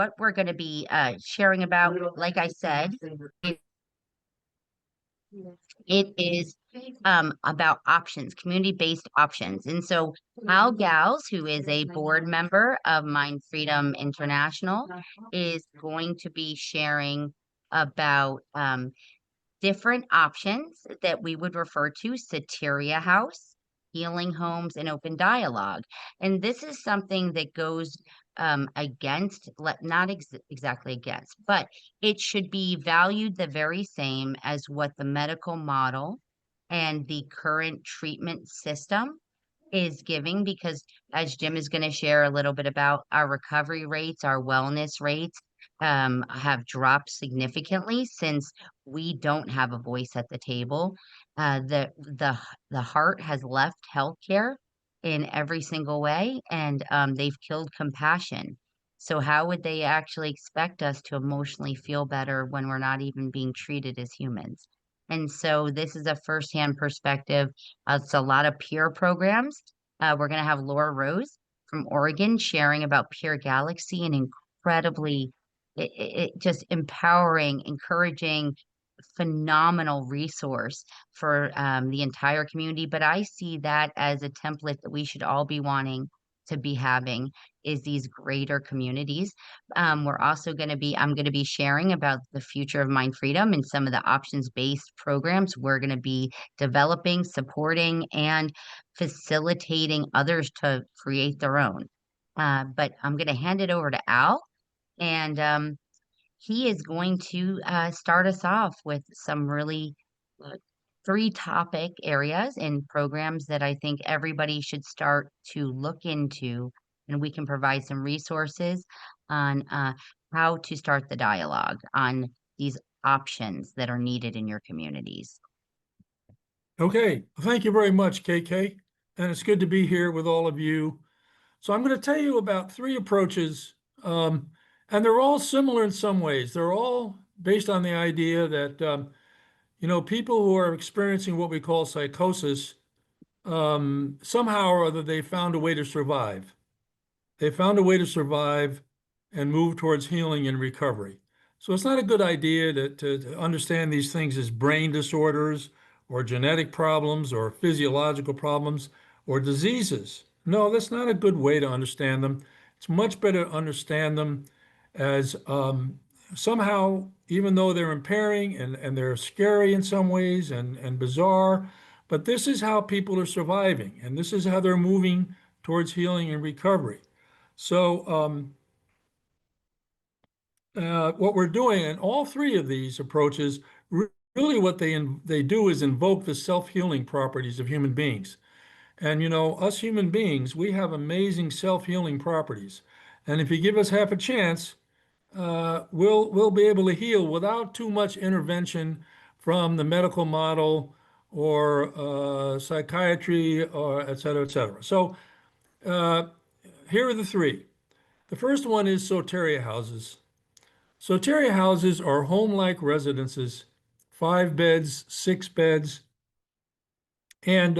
what we're going to be sharing about, like I said, it is about options, community-based options. And so Al Gals, who is a board member of MindFreedom International, is going to be sharing about different options that we would refer to Soteria House, healing homes, and open dialogue. And this is something that goes against, not exactly against, but it should be valued the very same as what the medical model and the current treatment system is giving, because as Jim is going to share a little bit about, our recovery rates, our wellness rates have dropped significantly since we don't have a voice at the table. The heart has left healthcare in every single way, and they've killed compassion. So how would they actually expect us to emotionally feel better when we're not even being treated as humans? And so this is a firsthand perspective. It's a lot of peer programs. We're going to have Laura Rose from Oregon sharing about Peer Galaxy, an incredibly just empowering, encouraging, phenomenal resource for the entire community. But I see that as a template that we should all be wanting to be having, is these greater communities. We're also going to be, I'm going to be sharing about the future of Mind Freedom and some of the options-based programs we're going to be developing, supporting, and facilitating others to create their own. But I'm going to hand it over to Al, and he is going to start us off with some really uh, three topic areas and programs that I think everybody should start to look into, and we can provide some resources on how to start the dialogue on these options that are needed in your communities. Okay, thank you very much, KK. And it's good to be here with all of you. So I'm going to tell you about three approaches, and they're all similar in some ways. They're all based on the idea that, people who are experiencing what we call psychosis, somehow or other, they found a way to survive. They found a way to survive and move towards healing and recovery. So it's not a good idea to understand these things as brain disorders or genetic problems or physiological problems or diseases. No, that's not a good way to understand them. It's much better to understand them as somehow, even though they're impairing and they're scary in some ways and bizarre, but this is how people are surviving, and this is how they're moving towards healing and recovery. So what we're doing in all three of these approaches, really what they do is invoke the self-healing properties of human beings. And us human beings, we have amazing self-healing properties. And if you give us half a chance, we'll be able to heal without too much intervention from the medical model or psychiatry, or et cetera, et cetera. So here are the three. The first one is Soteria Houses. Soteria Houses are home-like residences, 5 beds, 6 beds, and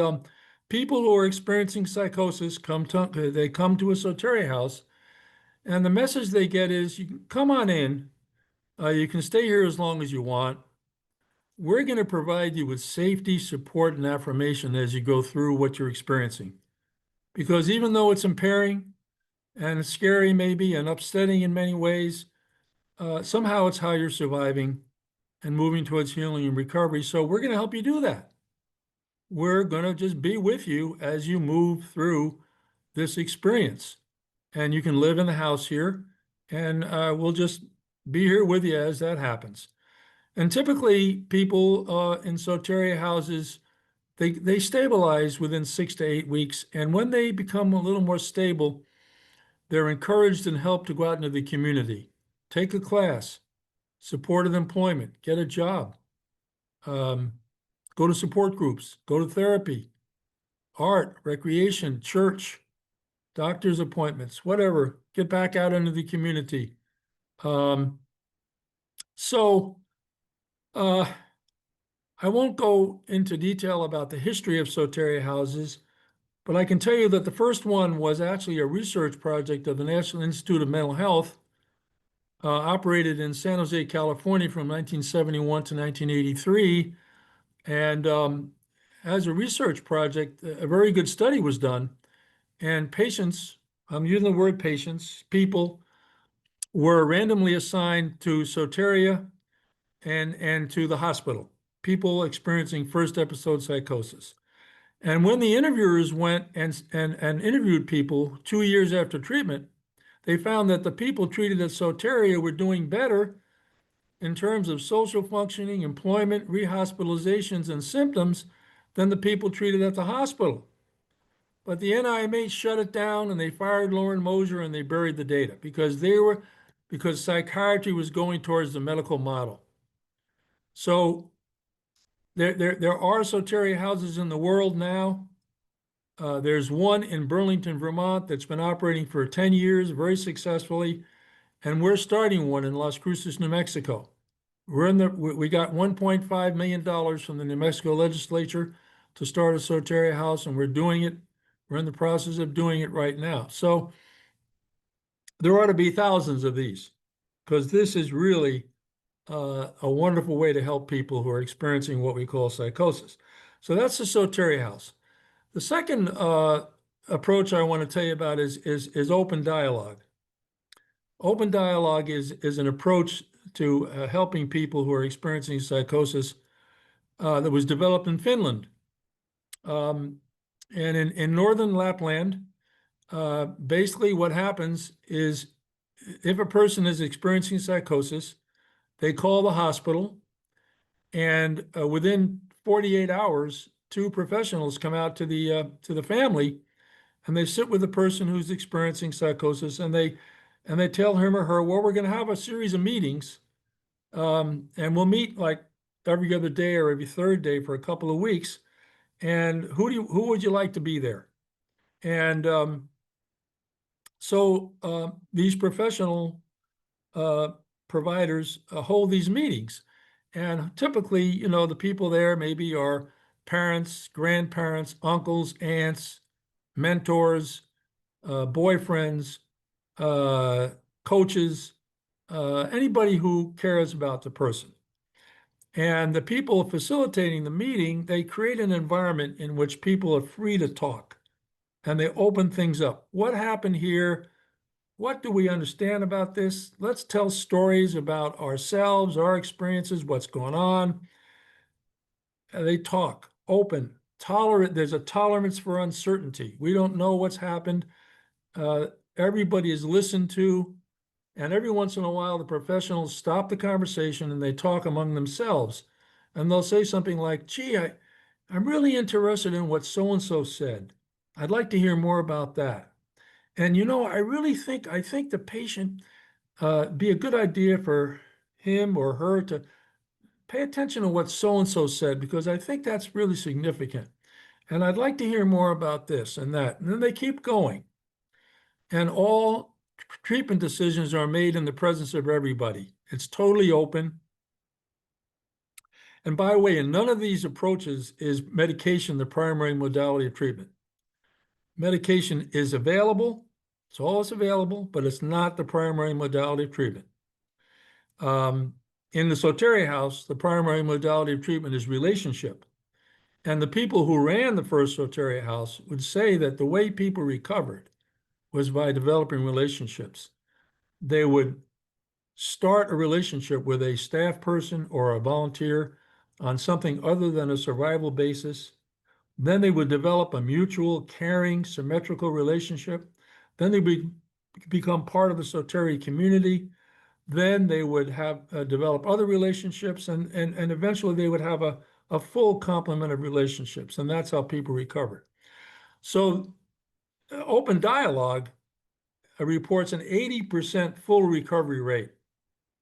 people who are experiencing psychosis come to a Soteria House, and the message they get is, you can come on in, you can stay here as long as you want. We're going to provide you with safety, support, and affirmation as you go through what you're experiencing. Because even though it's impairing and scary maybe and upsetting in many ways, somehow it's how you're surviving and moving towards healing and recovery. So we're going to help you do that. We're going to just be with you as you move through this experience. And you can live in the house here, and we'll just be here with you as that happens. And typically people in Soteria Houses, they stabilize within 6 to 8 weeks. And when they become a little more stable, they're encouraged and helped to go out into the community, take a class, supported employment, get a job, go to support groups, go to therapy, art, recreation, church, doctor's appointments, whatever, get back out into the community. So I won't go into detail about the history of Soteria Houses, but I can tell you that the first one was actually a research project of the National Institute of Mental Health operated in San Jose, California from 1971 to 1983. And as a research project, a very good study was done. And patients, I'm using the word patients, people were randomly assigned to Soteria and to the hospital, people experiencing first episode psychosis. And when the interviewers went and interviewed people 2 years after treatment, they found that the people treated at Soteria were doing better in terms of social functioning, employment, rehospitalizations, and symptoms than the people treated at the hospital. But the NIMH shut it down and they fired Lauren Moser and they buried the data because psychiatry was going towards the medical model. So there are Soteria houses in the world now. There's one in Burlington, Vermont that's been operating for 10 years very successfully. And we're starting one in Las Cruces, New Mexico. We got $1.5 million from the New Mexico legislature to start a Soteria house, and we're doing it. We're in the process of doing it right now. So there ought to be thousands of these because this is really a wonderful way to help people who are experiencing what we call psychosis. So that's the Soteria house. The second approach I want to tell you about is open dialogue. Open dialogue is an approach to helping people who are experiencing psychosis that was developed in Finland. And in northern Lapland, basically what happens is if a person is experiencing psychosis, they call the hospital, and within 48 hours, two professionals come out to the family, and they sit with the person who's experiencing psychosis, and they tell him or her, well, we're going to have a series of meetings, and we'll meet like every other day or every third day for a couple of weeks. And who would you like to be there? And so these professional providers hold these meetings. And typically, the people there maybe are parents, grandparents, uncles, aunts, mentors, boyfriends, coaches, anybody who cares about the person. And the people facilitating the meeting, they create an environment in which people are free to talk and they open things up. What happened here? What do we understand about this? Let's tell stories about ourselves, our experiences, what's going on. And they talk, open, tolerant. There's a tolerance for uncertainty. We don't know what's happened. Everybody is listened to. And every once in a while, the professionals stop the conversation and they talk among themselves. And they'll say something like, gee, I'm really interested in what so-and-so said. I'd like to hear more about that. And I think the patient be a good idea for him or her to pay attention to what so-and-so said, because I think that's really significant. And I'd like to hear more about this and that. And then they keep going. And all treatment decisions are made in the presence of everybody. It's totally open. And by the way, in none of these approaches is medication the primary modality of treatment. Medication is available, it's always available, but it's not the primary modality of treatment. In the Soteria house, the primary modality of treatment is relationship. And the people who ran the first Soteria house would say that the way people recovered was by developing relationships. They would start a relationship with a staff person or a volunteer on something other than a survival basis. Then they would develop a mutual, caring, symmetrical relationship. Then they would become part of the Soteria community. Then they would have develop other relationships, and eventually they would have a full complement of relationships. And that's how people recover. So open dialogue reports an 80% full recovery rate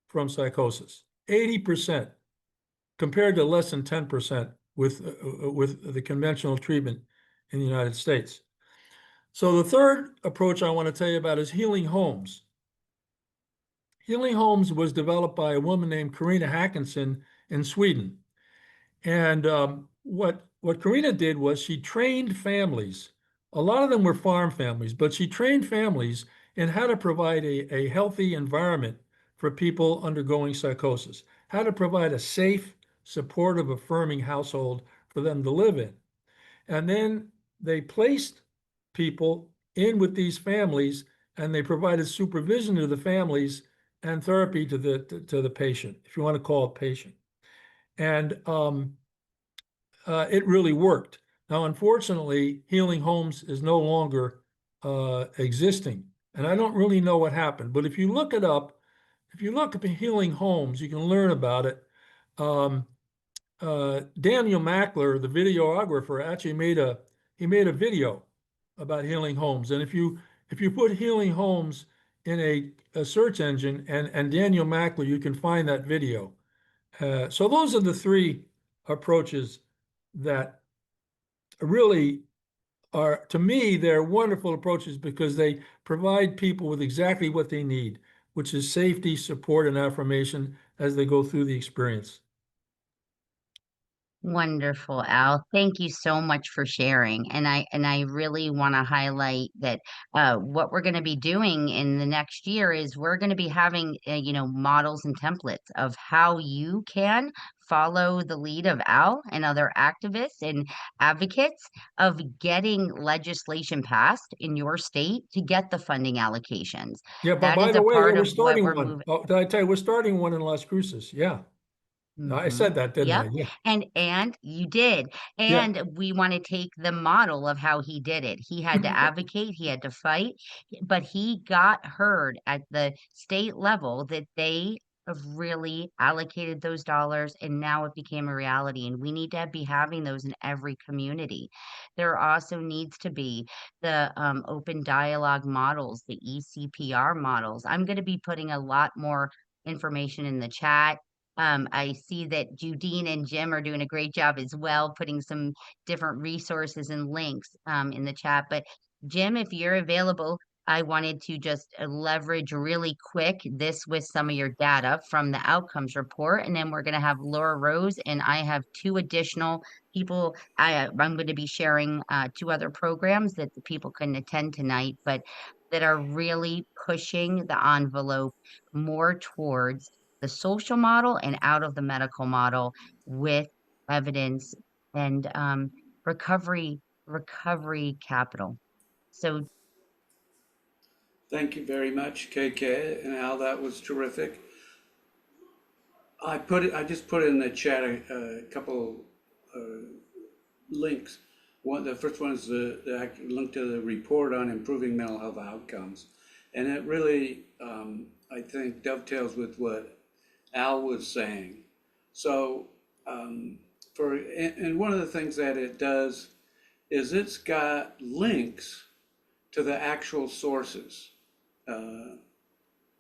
from psychosis, 80%, compared to less than 10% with the conventional treatment in the United States. So the third approach I want to tell you about is healing homes. Healing homes was developed by a woman named Carina Hackinson in Sweden. And what Carina did was she trained families. A lot of them were farm families, but she trained families in how to provide a healthy environment for people undergoing psychosis, how to provide a safe, supportive, affirming household for them to live in. And then they placed people in with these families, and they provided supervision to the families and therapy to the patient, if you want to call it patient. And it really worked. Now, unfortunately, Healing Homes is no longer existing, and I don't really know what happened. But if you look it up, if you look up Healing Homes, you can learn about it. Um, Daniel Mackler, the videographer, actually made a video about Healing Homes. And if you put Healing Homes in a search engine and Daniel Mackler, you can find that video. So those are the three approaches that really are, to me, they're wonderful approaches because they provide people with exactly what they need, which is safety, support, and affirmation as they go through the experience. Wonderful, Al. Thank you so much for sharing. And I really want to highlight that what we're going to be doing in the next year is we're going to be having models and templates of how you can follow the lead of Al and other activists and advocates of getting legislation passed in your state to get the funding allocations. Yeah, but That by is the a way, yeah, part we're of what starting we're one. moving. Oh, did I tell you we're starting one in Las Cruces? Yeah, I Mm-hmm. said that, didn't I? Yep. Yeah, And you did. yeah. And we want to take the model of how he did it. He had to advocate, he had to fight, but he got heard at the state level that they have really allocated those dollars and now it became a reality. And we need to be having those in every community. There also needs to be the open dialogue models, the ECPR models. I'm going to be putting a lot more information in the chat. I see that Judine and Jim are doing a great job as well, putting some different resources and links in the chat. But Jim, if you're available, I wanted to just leverage really quick this with some of your data from the outcomes report. And then we're going to have Laura Rose, and I have two additional people. I'm going to be sharing two other programs that the people couldn't attend tonight, but that are really pushing the envelope more towards the social model and out of the medical model with evidence and recovery capital. So Thank you very much, KK and Al. That was terrific. I just put in the chat a couple links. The first one is the link to the report on improving mental health outcomes, and it really, I think, dovetails with what Al was saying. So, and one of the things that it does is it's got links to the actual sources.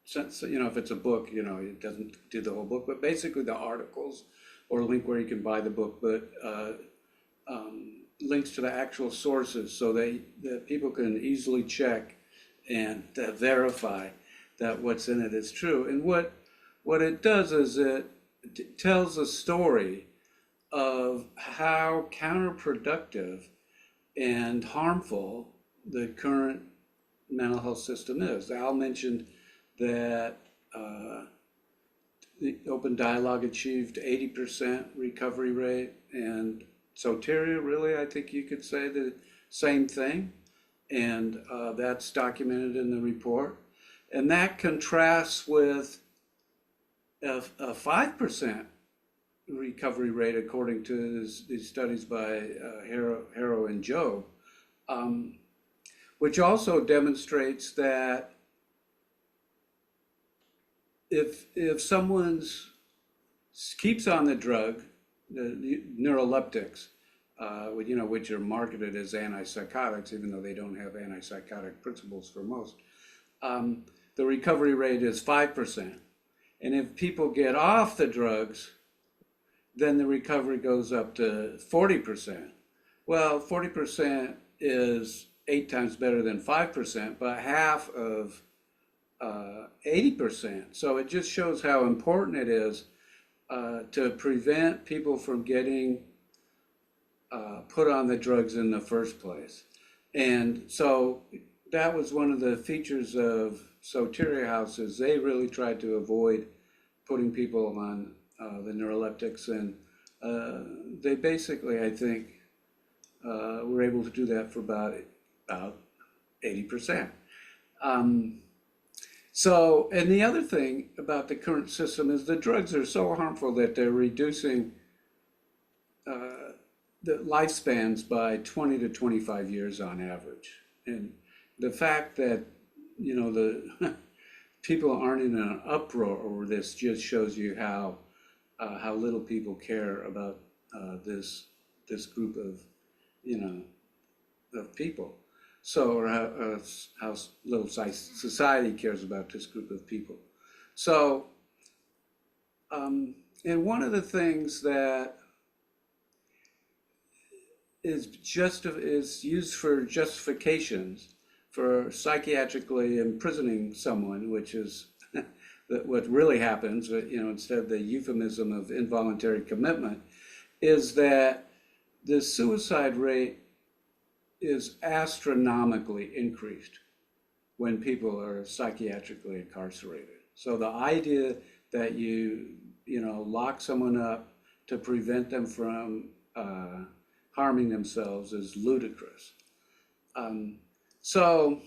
Since, if it's a book, it doesn't do the whole book, but basically the articles or a link where you can buy the book, but links to the actual sources so that people can easily check and verify that what's in it is true. And what it does is it tells a story of how counterproductive and harmful the current mental health system is. Al mentioned that the open dialogue achieved 80% recovery rate, and Soteria, really, I think you could say the same thing, and that's documented in the report. And that contrasts with a 5% recovery rate according to these studies by Harrow and Joe, which also demonstrates that if someone's keeps on the drug, the neuroleptics, which are marketed as antipsychotics, even though they don't have antipsychotic principles for most, the recovery rate is 5%. And if people get off the drugs, then the recovery goes up to 40%. Well, 40% is 8 times better than 5%, but half of 80%. So it just shows how important it is to prevent people from getting put on the drugs in the first place. And so that was one of the features of Soteria Houses, they really tried to avoid putting people on the neuroleptics, and they basically, I think, were able to do that for about 80%. So, and the other thing about the current system is the drugs are so harmful that they're reducing the lifespans by 20 to 25 years on average. And the fact that, the people aren't in an uproar over this just shows you how little people care about this group of, of people. So, or how little society cares about this group of people. So, and one of the things that is used for justifications for psychiatrically imprisoning someone, which is what really happens, instead of the euphemism of involuntary commitment, is that the suicide rate is astronomically increased when people are psychiatrically incarcerated. So the idea that you lock someone up to prevent them from harming themselves is ludicrous. So,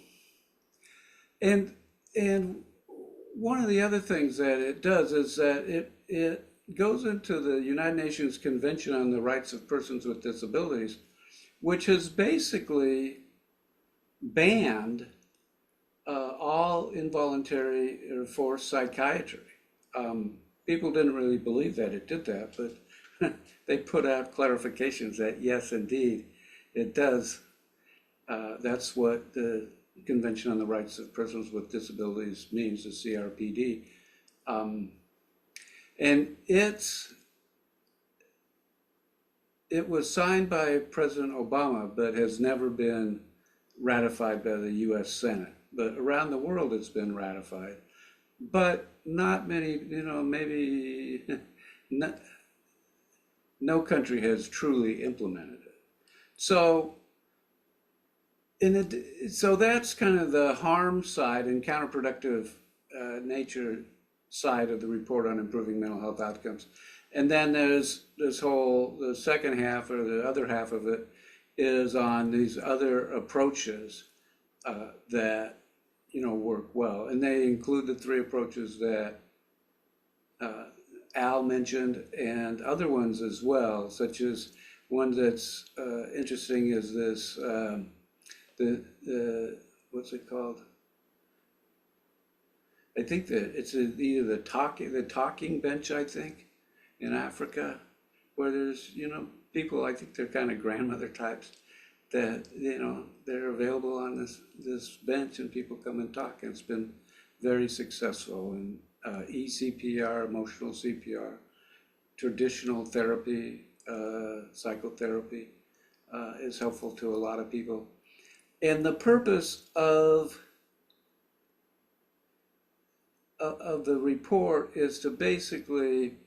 and one of the other things that it does is that it goes into the United Nations Convention on the Rights of Persons with Disabilities, which has basically banned all involuntary or forced psychiatry. People didn't really believe that it did that, but they put out clarifications that yes, indeed, it does. That's what the Convention on the Rights of Persons with Disabilities means, the CRPD. And it was signed by President Obama, but has never been ratified by the US Senate. But around the world, it's been ratified. But not many, maybe no country has truly implemented it. So, so that's kind of the harm side and counterproductive nature side of the report on improving mental health outcomes. And then there's the second half, or the other half of it, is on these other approaches that work well, and they include the 3 approaches that Al mentioned, and other ones as well, such as one that's interesting is this the what's it called? I think that it's either the talking bench, I think, in Africa, where there's people, I think they're kind of grandmother types, that they're available on this bench, and people come and talk, and it's been very successful. And ECPR, emotional CPR, traditional therapy, psychotherapy is helpful to a lot of people. And the purpose of the report is to basically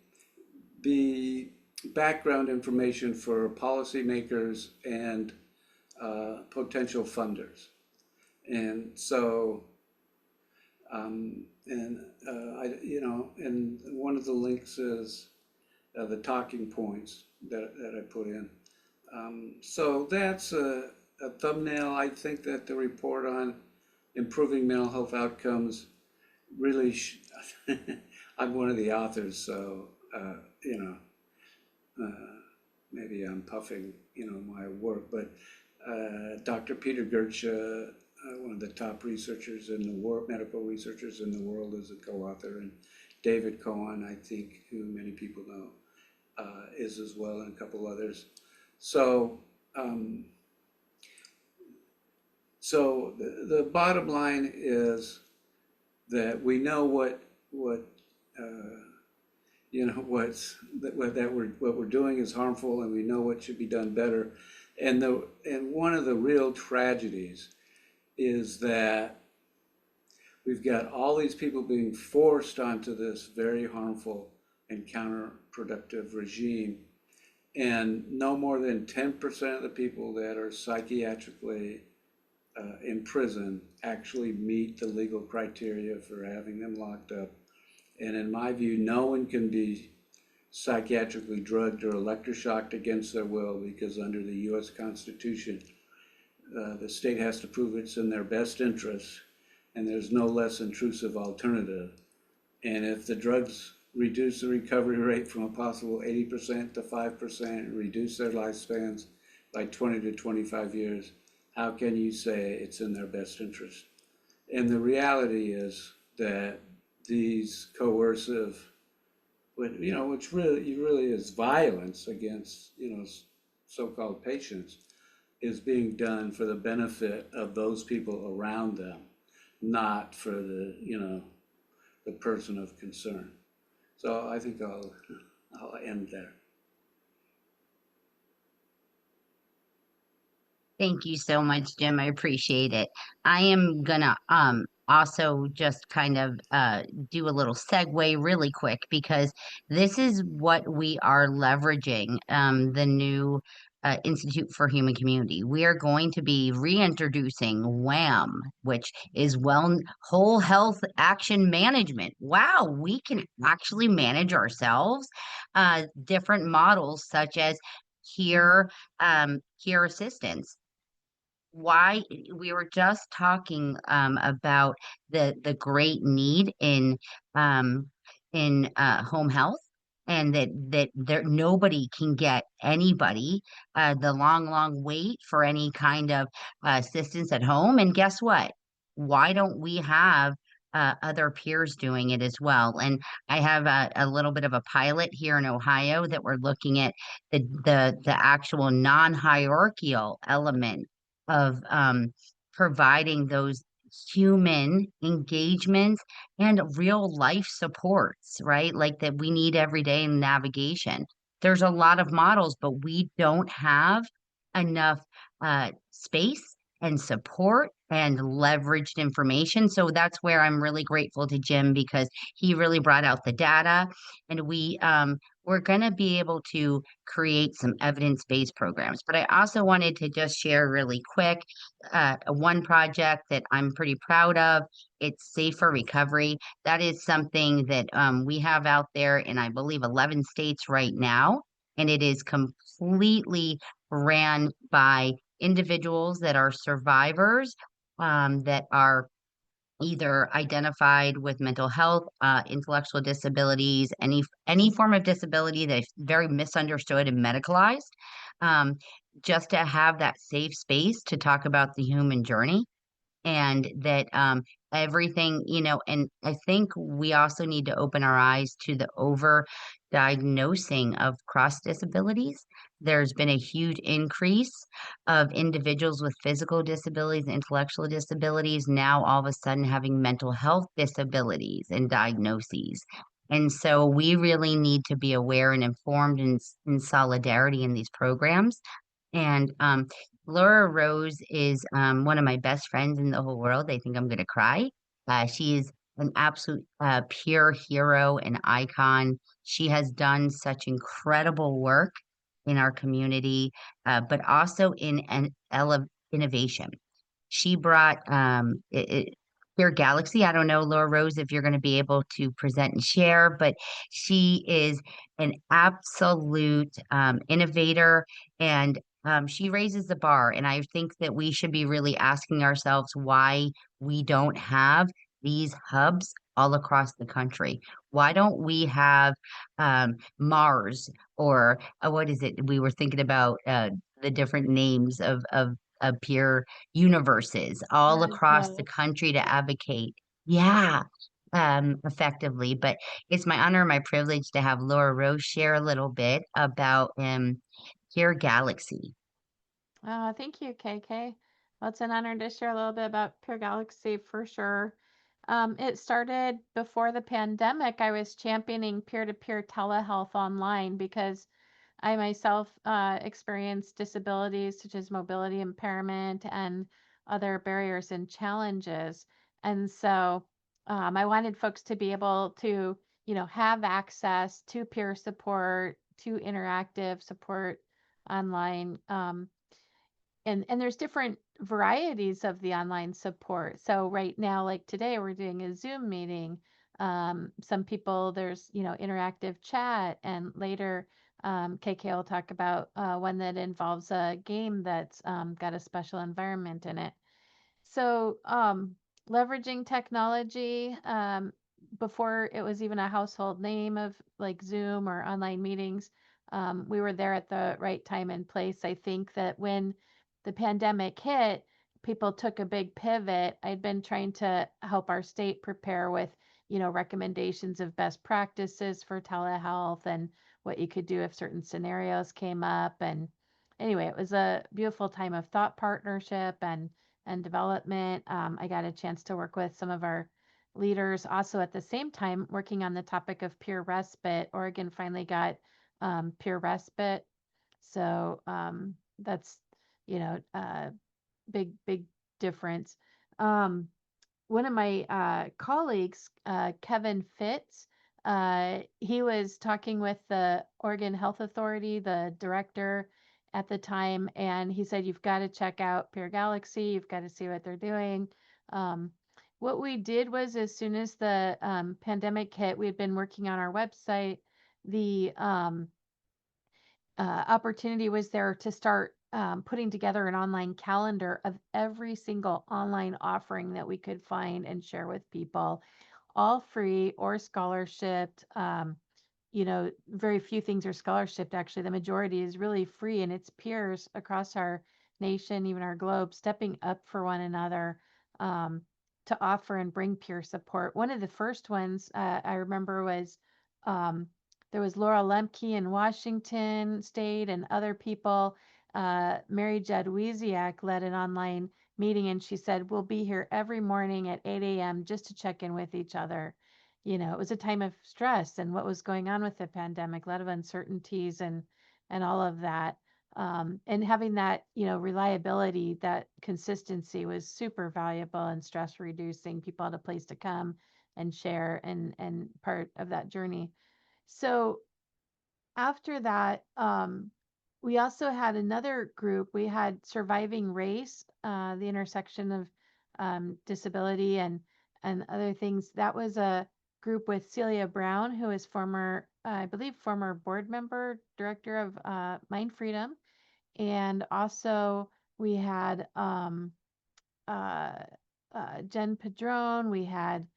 be background information for policymakers and potential funders. And so, and one of the links is the talking points that I put in. So that's a thumbnail. I think that the report on improving mental health outcomes really, I'm one of the authors, so, maybe I'm puffing, my work, but Dr. Peter Gertsch, one of the top researchers in the world, medical researchers in the world, is a co-author, and David Cohen, I think, who many people know, is as well, and a couple others. So, so the bottom line is that we know what what we're doing is harmful, and we know what should be done better. And one of the real tragedies is that we've got all these people being forced onto this very harmful and counterproductive regime, and no more than 10% of the people that are psychiatrically in prison actually meet the legal criteria for having them locked up. And in my view, no one can be psychiatrically drugged or electroshocked against their will, because under the US Constitution, the state has to prove it's in their best interest, and there's no less intrusive alternative. And if the drugs reduce the recovery rate from a possible 80% to 5%, reduce their lifespans by 20 to 25 years, how can you say it's in their best interest? And the reality is that these coercive, which really is violence against, so-called patients, is being done for the benefit of those people around them, not for the person of concern. So I think I'll end there. Thank you so much, Jim. I appreciate it. I am gonna also just kind of do a little segue really quick, because this is what we are leveraging, the new Institute for Human Community. We are going to be reintroducing WHAM, which is Whole Health Action Management. Wow, we can actually manage ourselves. Different models such as peer assistance. Why we were just talking about the great need in home health, and that there nobody can get anybody the long wait for any kind of assistance at home. And guess what? Why don't we have other peers doing it as well? And I have a little bit of a pilot here in Ohio that we're looking at the actual non-hierarchical element of providing those human engagements and real life supports, right? Like that we need every day in navigation. There's a lot of models, but we don't have enough space and support and leveraged information. So that's where I'm really grateful to Jim, because he really brought out the data, and we're going to be able to create some evidence-based programs. But I also wanted to just share really quick one project that I'm pretty proud of. It's Safer Recovery. That is something that we have out there in, I believe, 11 states right now. And it is completely ran by individuals that are survivors, that are either identified with mental health, intellectual disabilities, any form of disability that's very misunderstood and medicalized, um, just to have that safe space to talk about the human journey. And that everything, and I think we also need to open our eyes to the over diagnosing of cross disabilities. There's been a huge increase of individuals with physical disabilities, intellectual disabilities, now all of a sudden having mental health disabilities and diagnoses. And so we really need to be aware and informed in solidarity in these programs. And Laura Rose is one of my best friends in the whole world. I think I'm going to cry. She is an absolute pure hero and icon. She has done such incredible work in our community, but also in innovation. She brought Pure Galaxy. I don't know, Laura Rose, if you're going to be able to present and share, but she is an absolute innovator, and she raises the bar. And I think that we should be really asking ourselves why we don't have these hubs all across the country. Why don't we have Mars, or what is it? We were thinking about the different names of peer universes all across the country to advocate. Yeah, effectively. But it's my honor and my privilege to have Laura Rose share a little bit about Pure Galaxy. Oh, thank you, KK. Well, it's an honor to share a little bit about Pure Galaxy for sure. It started before the pandemic. I was championing peer-to-peer telehealth online because I myself experienced disabilities such as mobility impairment and other barriers and challenges. And so I wanted folks to be able to, have access to peer support, to interactive support online. And there's different varieties of the online support. So right now, like today, we're doing a Zoom meeting. Some people, there's, interactive chat, and later, KK will talk about one that involves a game that's got a special environment in it. So, leveraging technology, before it was even a household name of like Zoom or online meetings, we were there at the right time and place. I think that when the pandemic hit, people took a big pivot. I'd been trying to help our state prepare with, recommendations of best practices for telehealth and what you could do if certain scenarios came up. And anyway, it was a beautiful time of thought partnership and development. I got a chance to work with some of our leaders also at the same time working on the topic of peer respite. Oregon finally got peer respite. So that's, big difference. Um, One of my colleagues, Kevin Fitz, he was talking with the Oregon Health Authority, the director at the time, and he said, "You've got to check out Peer Galaxy. You've got to see what they're doing." Um, what we did was, as soon as the pandemic hit, we had been working on our website. The opportunity was there to start putting together an online calendar of every single online offering that we could find and share with people, all free or scholarshiped. Very few things are scholarshiped, actually. The majority is really free, and it's peers across our nation, even our globe, stepping up for one another, um, to offer and bring peer support. One of the first ones I remember was, um, there was Laura Lemke in Washington State and other people. Mary Jadwiziak led an online meeting, and she said, "We'll be here every morning at 8 a.m. just to check in with each other." It was a time of stress and what was going on with the pandemic, a lot of uncertainties and all of that. And having that, reliability, that consistency was super valuable and stress reducing. People had a place to come and share and part of that journey. So after that, we also had another group. We had Surviving Race, the intersection of disability and other things. That was a group with Celia Brown, who is former, I believe, former board member, director of Mind Freedom, and also we had uh, Jen Padron, we had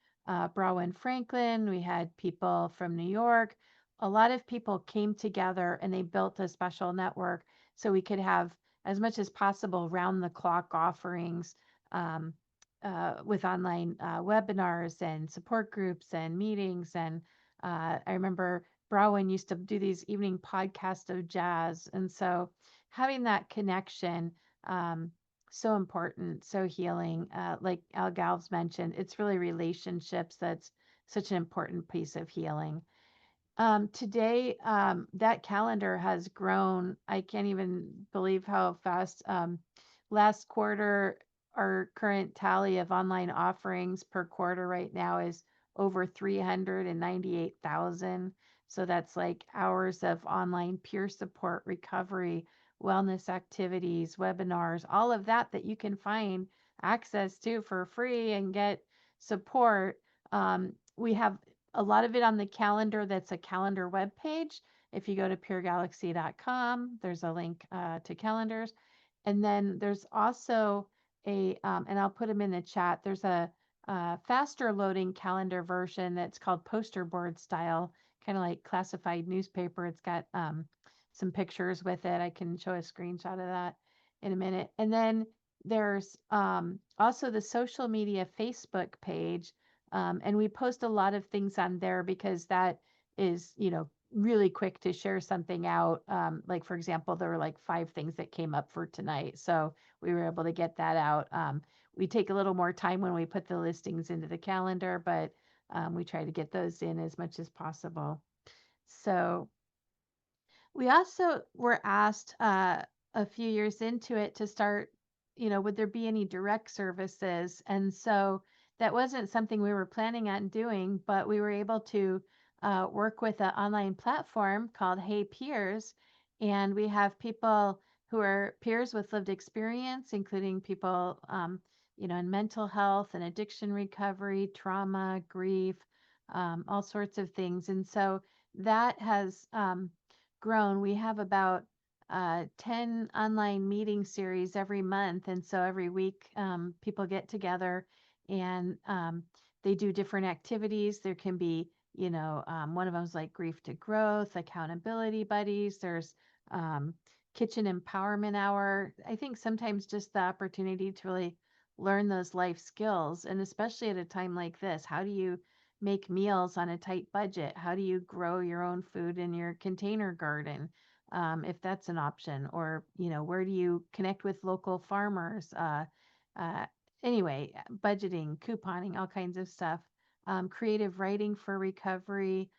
Brawen Franklin, we had people from New York. A lot of people came together and they built a special network so we could have as much as possible round the clock offerings, um, with online webinars and support groups and meetings. And I remember Brawen used to do these evening podcasts of jazz. And so having that connection, so important, so healing. Like Al Galvez mentioned, it's really relationships that's such an important piece of healing. Today, that calendar has grown. I can't even believe how fast. Last quarter, our current tally of online offerings per quarter right now is over 398,000. So that's like hours of online peer support, recovery, wellness activities, webinars, all of that that you can find access to for free and get support. We have a lot of it on the calendar. That's a calendar web page. If you go to puregalaxy.com, there's a link to calendars. And then there's also and I'll put them in the chat, there's a faster loading calendar version that's called poster board style, kind of like classified newspaper. It's got some pictures with it. I can show a screenshot of that in a minute. And then there's also the social media Facebook page. And we post a lot of things on there because that is, really quick to share something out. Like, for example, there were like 5 things that came up for tonight. So we were able to get that out. We take a little more time when we put the listings into the calendar, but we try to get those in as much as possible. So we also were asked a few years into it to start, would there be any direct services? And so that wasn't something we were planning on doing, but we were able to work with an online platform called Hey Peers. And we have people who are peers with lived experience, including people, in mental health and addiction recovery, trauma, grief, all sorts of things. And so that has grown. We have about 10 online meeting series every month. And so every week, people get together and they do different activities. There can be, one of them is like grief to growth, accountability buddies. There's kitchen empowerment hour. I think sometimes just the opportunity to really learn those life skills, and especially at a time like this, how do you make meals on a tight budget? How do you grow your own food in your container garden? If that's an option, or, where do you connect with local farmers? Uh, anyway, budgeting, couponing, all kinds of stuff. Creative writing for recovery,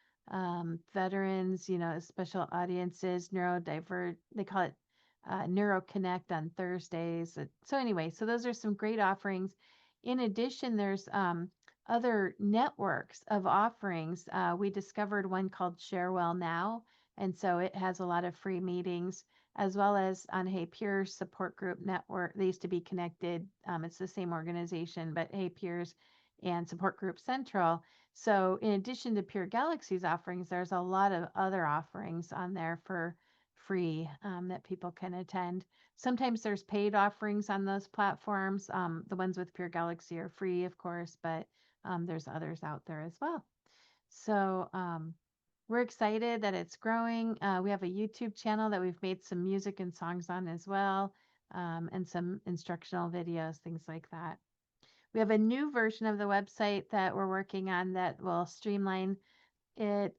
veterans, special audiences, they call it NeuroConnect on Thursdays. So anyway, so those are some great offerings. In addition, there's other networks of offerings. We discovered one called Sharewell Now, and so it has a lot of free meetings, as well as on Hey Peers support group network. They used to be connected. It's the same organization, but Hey Peers and Support Group Central. So in addition to Pure Galaxy's offerings, there's a lot of other offerings on there for free that people can attend. Sometimes there's paid offerings on those platforms. The ones with Pure Galaxy are free, of course, but there's others out there as well. So we're excited that it's growing. We have a YouTube channel that we've made some music and songs on as well, and some instructional videos, things like that. We have a new version of the website that we're working on that will streamline it.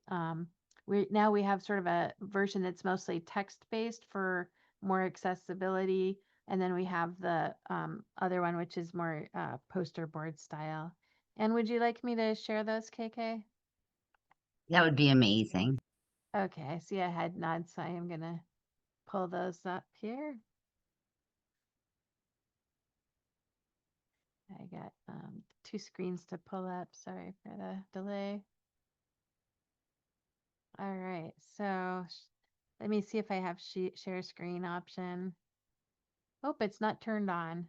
We have sort of a version that's mostly text-based for more accessibility, and then we have the other one, which is more poster board style. And would you like me to share those, KK? That would be amazing. Okay, I see a head nod, so I am gonna pull those up here. I got two screens to pull up. Sorry for the delay. All right, so let me see if I have share screen option. Oh, it's not turned on.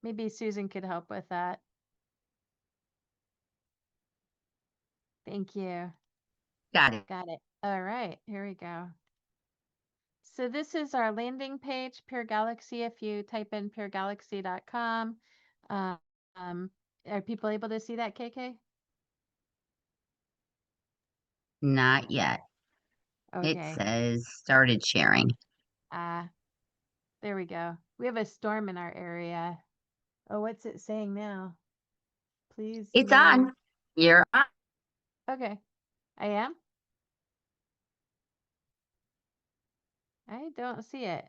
Maybe Susan could help with that. Thank you. Got it. Got it. All right, here we go. So this is our landing page, Pure Galaxy. If you type in puregalaxy.com, are people able to see that, KK? Not yet. It Okay. says started sharing. There we go. We have a storm in our area. Oh, what's it saying now? Please It's move. on. You're on. Okay. I am? I don't see it.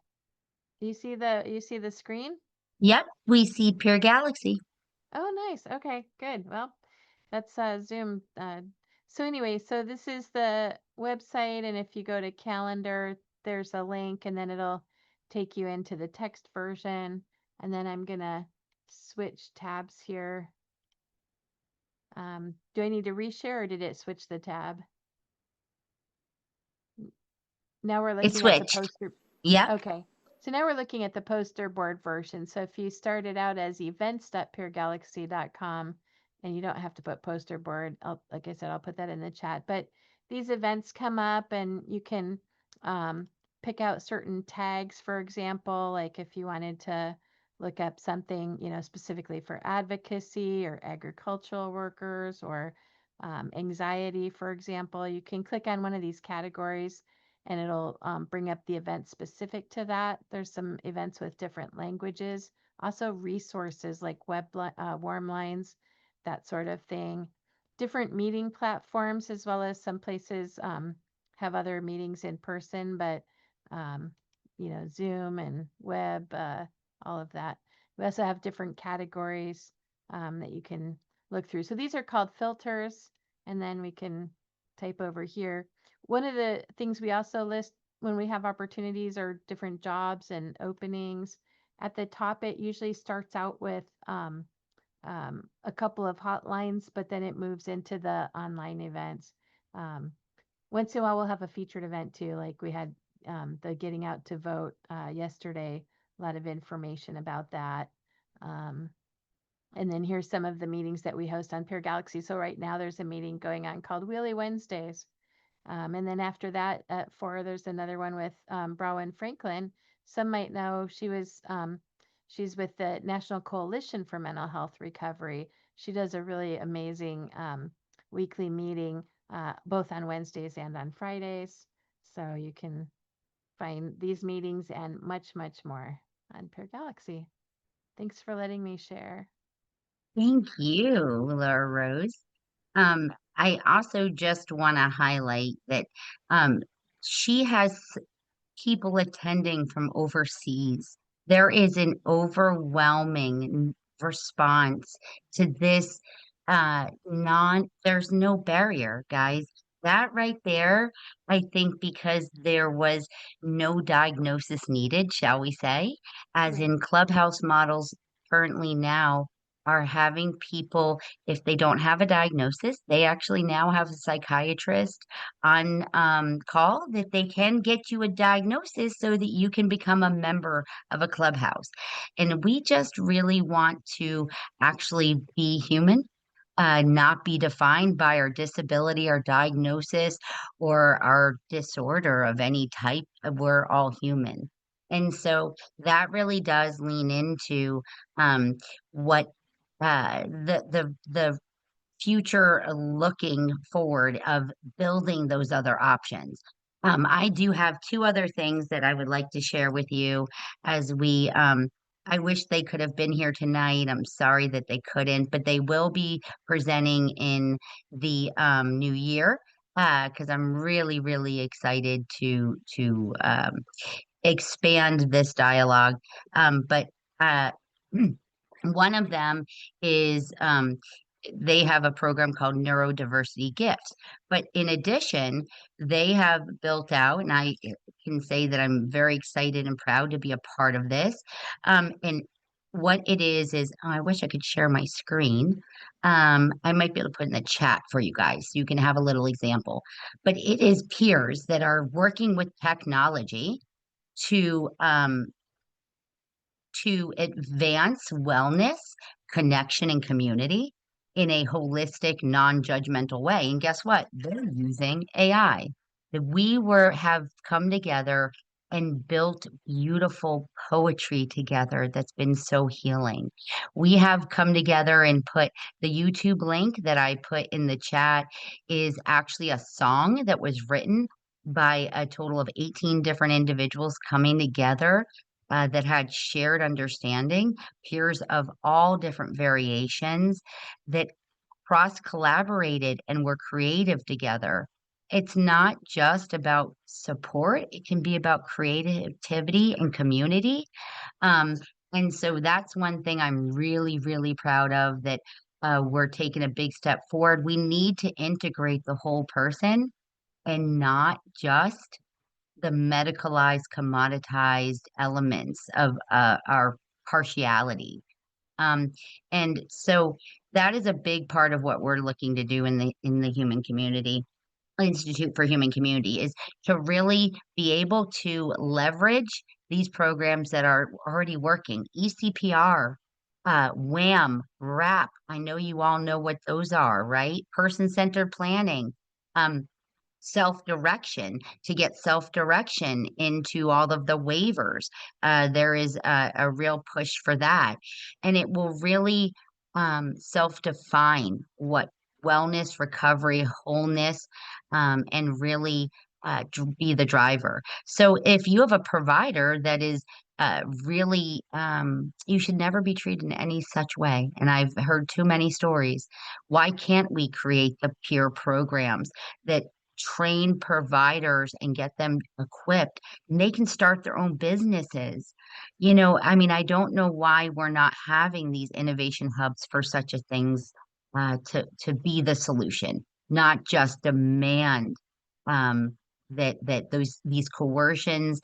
You see the screen? Yep, we see Pure Galaxy. Oh, nice. Okay, good. Well, that's Zoom. So anyway, so this is the website, and if you go to calendar, there's a link, and then it'll take you into the text version. And then I'm gonna switch tabs here. Do I need to reshare, or did it switch the tab? Now we're It looking at the switched. poster. Yep. Okay. So now we're looking at the poster board version. So if you started out as events.puregalaxy.com, and you don't have to put poster board, like I said, I'll put that in the chat. But these events come up, and you can pick out certain tags, for example, like if you wanted to look up something, specifically for advocacy or agricultural workers or anxiety, for example, you can click on one of these categories, and it'll bring up the event specific to that. There's some events with different languages, also resources like warm lines, that sort of thing. Different meeting platforms, as well as some places have other meetings in person, but Zoom and web, all of that. We also have different categories that you can look through. So these are called filters, and then we can type over here. One of the things we also list when we have opportunities are different jobs and openings. At the top, it usually starts out with a couple of hotlines, but then it moves into the online events. Once in a while, we'll have a featured event too, like we had the getting out to vote yesterday, a lot of information about that. Um, and then here's some of the meetings that we host on Peer Galaxy. So right now there's a meeting going on called Wheelie Wednesdays. And then after that, at 4, there's another one with Browen Franklin. Some might know she's with the National Coalition for Mental Health Recovery. She does a really amazing weekly meeting, both on Wednesdays and on Fridays. So you can find these meetings and much, much more on Peer Galaxy. Thanks for letting me share. Thank you, Laura Rose. I also just want to highlight that um, she has people attending from overseas. There is an overwhelming response to this. There's no barrier, guys. That right there, I think because there was no diagnosis needed, shall we say, as Right. in Clubhouse models currently now are having people, if they don't have a diagnosis, they actually now have a psychiatrist on call that they can get you a diagnosis so that you can become a member of a clubhouse. And we just really want to actually be human. Not be defined by our disability, our diagnosis, or our disorder of any type. We're all human. And so that really does lean into what the future looking forward of building those other options. I do have two other things that I would like to share with you as I wish they could have been here tonight. I'm sorry that they couldn't, but they will be presenting in the new year because I'm really, really excited to expand this dialogue. But uh, one of them is they have a program called Neurodiversity Gifts. But in addition, they have built out, and I can say that I'm very excited and proud to be a part of this. And what it is, oh, I wish I could share my screen. I might be able to put in the chat for you guys so you can have a little example. But it is peers that are working with technology to advance wellness, connection, and community in a holistic, non-judgmental way. And guess what? They're using AI. That have come together and built beautiful poetry together that's been so healing. We have come together and put the YouTube link that I put in the chat is actually a song that was written by a total of 18 different individuals coming together that had shared understanding, peers of all different variations that cross collaborated and were creative together. It's not just about support, it can be about creativity and community. Um, and so that's one thing I'm really, really proud of that we're taking a big step forward. We need to integrate the whole person and not just the medicalized, commoditized elements of our partiality. Um, and so that is a big part of what we're looking to do in the human community. Institute for Human Community is to really be able to leverage these programs that are already working. ECPR, WHAM, RAP. I know you all know what those are, right? Person-centered planning. Um, self-direction to get self-direction into all of the waivers. There is a real push for that. And it will really self-define what wellness, recovery, wholeness, and really be the driver. So if you have a provider that is really, you should never be treated in any such way. And I've heard too many stories. Why can't we create the peer programs that train providers and get them equipped and they can start their own businesses? I mean, I don't know why we're not having these innovation hubs for such a things to be the solution, not just demand um, that these coercions,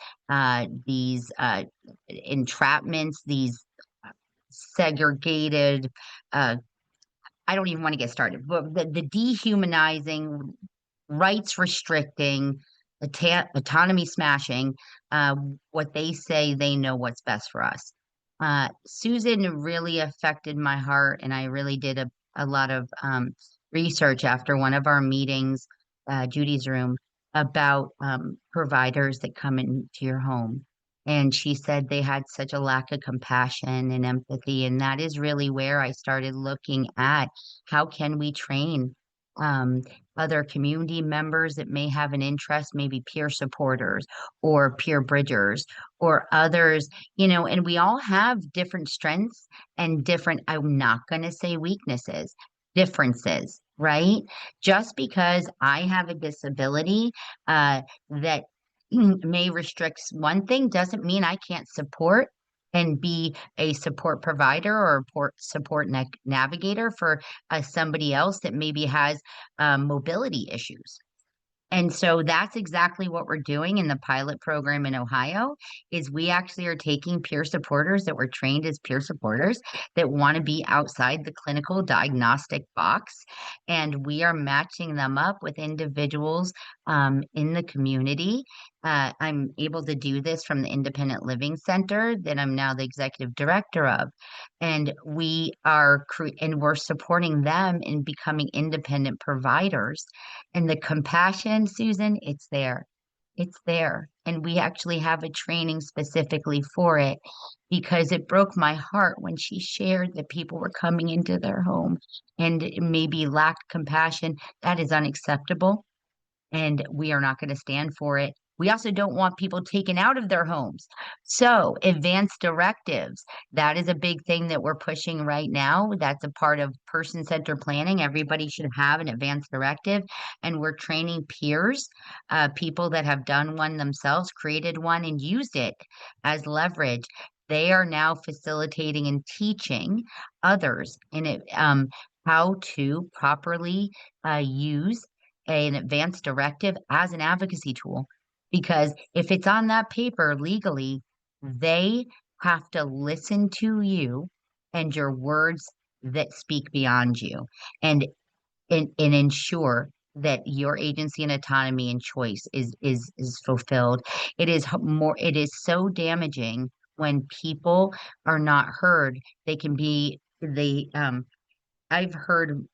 these entrapments, these segregated. I don't even want to get started, but the dehumanizing, rights restricting, autonomy smashing, what they say they know what's best for us. Susan really affected my heart, and I really did a lot of research after one of our meetings, Judy's room, about providers that come into your home. And she said they had such a lack of compassion and empathy. And that is really where I started looking at how can we train um, other community members that may have an interest, maybe peer supporters or peer bridgers or others, and we all have different strengths and different, I'm not going to say weaknesses, differences, right? Just because I have a disability that may restrict one thing doesn't mean I can't support and be a support provider or a support navigator for somebody else that maybe has mobility issues. And so that's exactly what we're doing in the pilot program in Ohio is we actually are taking peer supporters that were trained as peer supporters that want to be outside the clinical diagnostic box. And we are matching them up with individuals in the community. I'm able to do this from the Independent Living Center that I'm now the executive director of. And we're supporting them in becoming independent providers, and the compassion, Susan, it's there. It's there. And we actually have a training specifically for it because it broke my heart when she shared that people were coming into their home and maybe lacked compassion. That is unacceptable, and we are not going to stand for it. We also don't want people taken out of their homes. So, advanced directives, that is a big thing that we're pushing right now. That's a part of person-centered planning. Everybody should have an advanced directive, and we're training peers, people that have done one themselves, created one, and used it as leverage. They are now facilitating and teaching others in it how to properly use an advanced directive as an advocacy tool. Because if it's on that paper legally, they have to listen to you and your words that speak beyond you and and ensure that your agency and autonomy and choice is fulfilled. It is so damaging when people are not heard. I've heard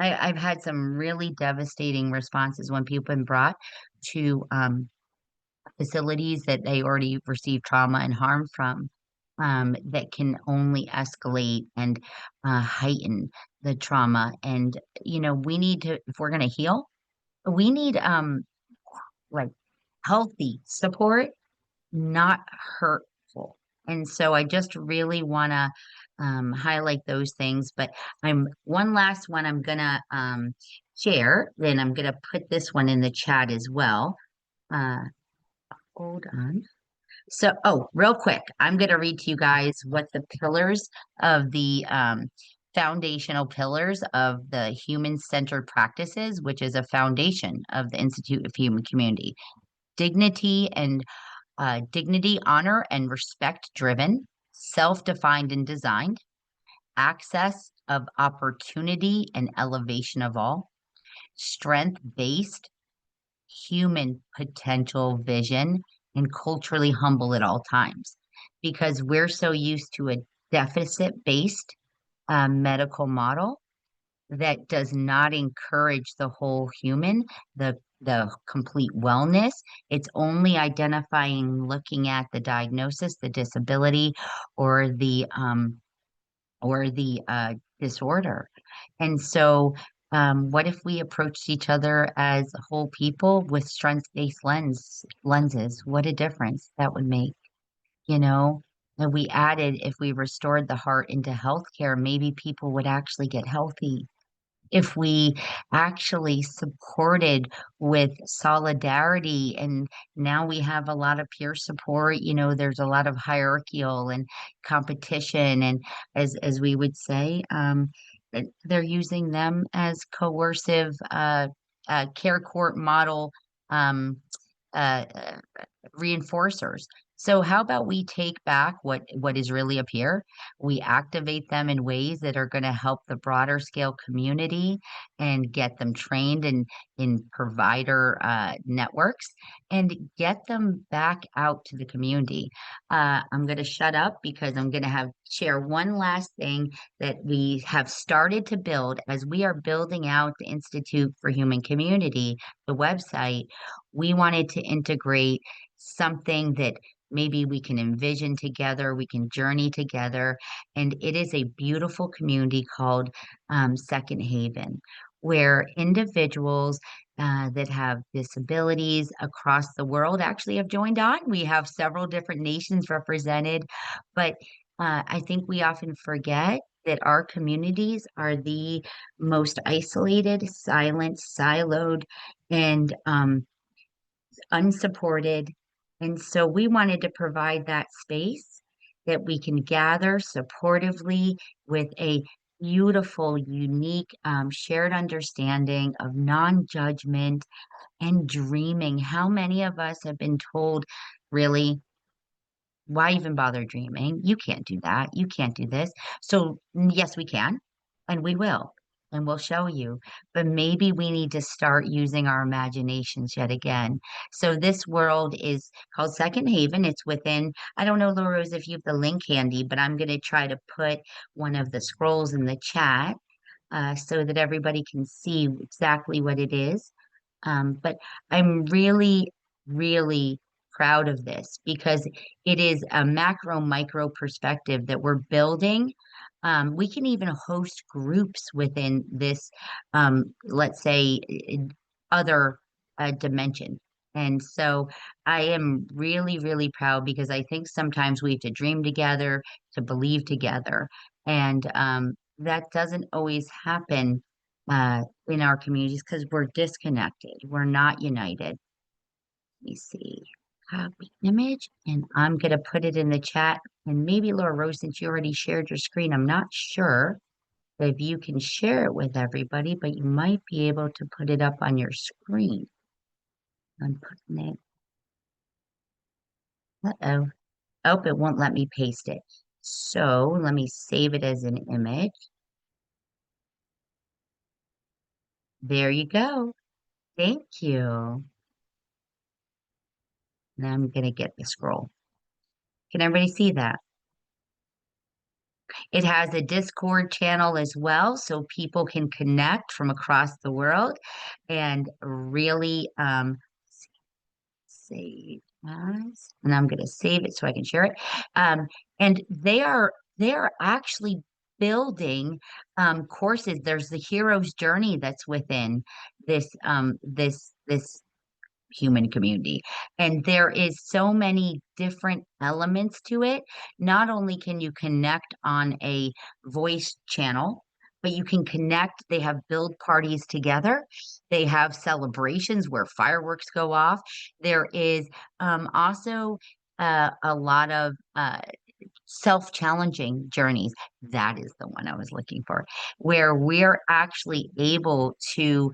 I've had some really devastating responses when people have been brought to facilities that they already received trauma and harm from, that can only escalate and heighten the trauma. And, we need to, if we're going to heal, we need like healthy support, not hurtful. And so I just really want to highlight those things. But one last one I'm gonna share. Then I'm gonna put this one in the chat as well. Uh, hold on. So, real quick, I'm gonna read to you guys what the pillars of the foundational pillars of the human-centered practices, which is a foundation of the Institute of Human Community. Dignity, honor, and respect driven, self-defined and designed, access of opportunity and elevation of all, strength-based, human potential vision, and culturally humble at all times. Because we're so used to a deficit-based medical model that does not encourage the whole human, the complete wellness. It's only identifying, looking at the diagnosis, the disability, or the disorder. And so, what if we approached each other as whole people with strength-based lenses? What a difference that would make, you know? And we added, if we restored the heart into healthcare, maybe people would actually get healthy. If we actually supported with solidarity, and now we have a lot of peer support, there's a lot of hierarchical and competition, and as we would say, they're using them as coercive care court model um, uh, uh, reinforcers. So how about we take back what is really up here? We activate them in ways that are going to help the broader scale community and get them trained in provider networks and get them back out to the community. I'm going to shut up because I'm going to have share one last thing that we have started to build as we are building out the Institute for Human Community, the website. We wanted to integrate something that maybe we can envision together, we can journey together. And it is a beautiful community called Second Haven, where individuals that have disabilities across the world actually have joined on. We have several different nations represented, but I think we often forget that our communities are the most isolated, silent, siloed, and unsupported. And so we wanted to provide that space that we can gather supportively with a beautiful, unique, shared understanding of non-judgment and dreaming. How many of us have been told, really, why even bother dreaming? You can't do that. You can't do this. So, yes, we can, and we will, and we'll show you. But maybe we need to start using our imaginations yet again. So, this world is called Second Haven. It's within, I don't know, Laura Rose, if you have the link handy, but I'm going to try to put one of the scrolls in the chat so that everybody can see exactly what it is. But I'm really, really proud of this because it is a macro micro perspective that we're building. We can even host groups within this, let's say, other dimension. And so I am really, really proud because I think sometimes we have to dream together, to believe together. And that doesn't always happen in our communities because we're disconnected. We're not united. Let me see. Copy image, and I'm going to put it in the chat. And maybe Laura Rose, since you already shared your screen, I'm not sure if you can share it with everybody, but you might be able to put it up on your screen. I'm putting it. Uh-oh. Oh, it won't let me paste it. So let me save it as an image. There you go. Thank you. Now I'm going to get the scroll. Can everybody see that? It has a Discord channel as well, so people can connect from across the world and really save as, and I'm going to save it so I can share it. And they are actually building courses. There's the hero's journey that's within this human community. And there is so many different elements to it. Not only can you connect on a voice channel, but you can connect. They have build parties together. They have celebrations where fireworks go off. There is also a lot of self-challenging journeys. That is the one I was looking for, where we're actually able to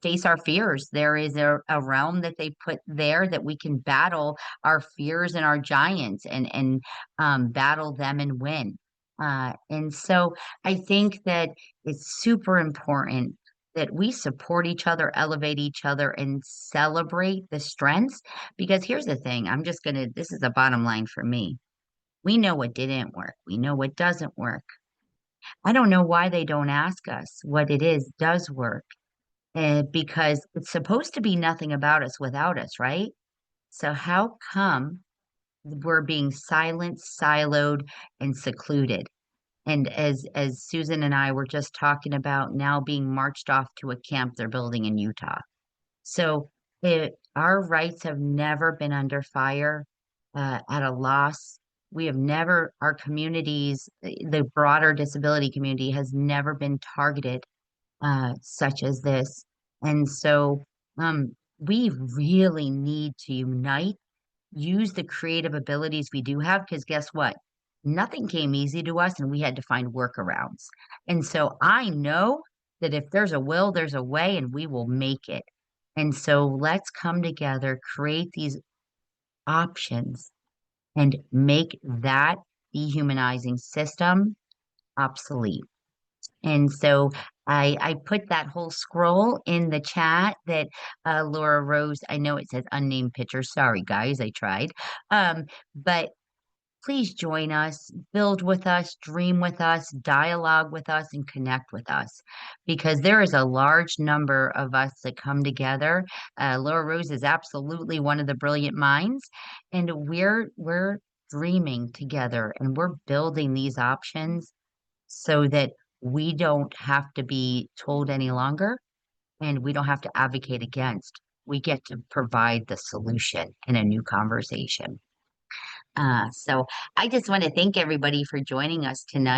face our fears. There is a realm that they put there that we can battle our fears and our giants and battle them and win. And so I think that it's super important that we support each other, elevate each other, and celebrate the strengths. Because here's the thing, this is the bottom line for me. We know what didn't work. We know what doesn't work. I don't know why they don't ask us what it is does work, because it's supposed to be nothing about us without us, right? So how come we're being silenced, siloed, and secluded? And as Susan and I were just talking about, now being marched off to a camp they're building in Utah. So our rights have never been under fire, at a loss. We have never, our communities, the broader disability community has never been targeted such as this. And so we really need to unite, use the creative abilities we do have, because guess what? Nothing came easy to us and we had to find workarounds. And so I know that if there's a will, there's a way, and we will make it. And so let's come together, create these options and make that dehumanizing system obsolete. And so I put that whole scroll in the chat that Laura Rose, I know it says unnamed picture. Sorry, guys, I tried. But please join us, build with us, dream with us, dialogue with us, and connect with us because there is a large number of us that come together. Laura Rose is absolutely one of the brilliant minds, and we're dreaming together and we're building these options so that we don't have to be told any longer and we don't have to advocate against. We get to provide the solution in a new conversation. So I just want to thank everybody for joining us tonight.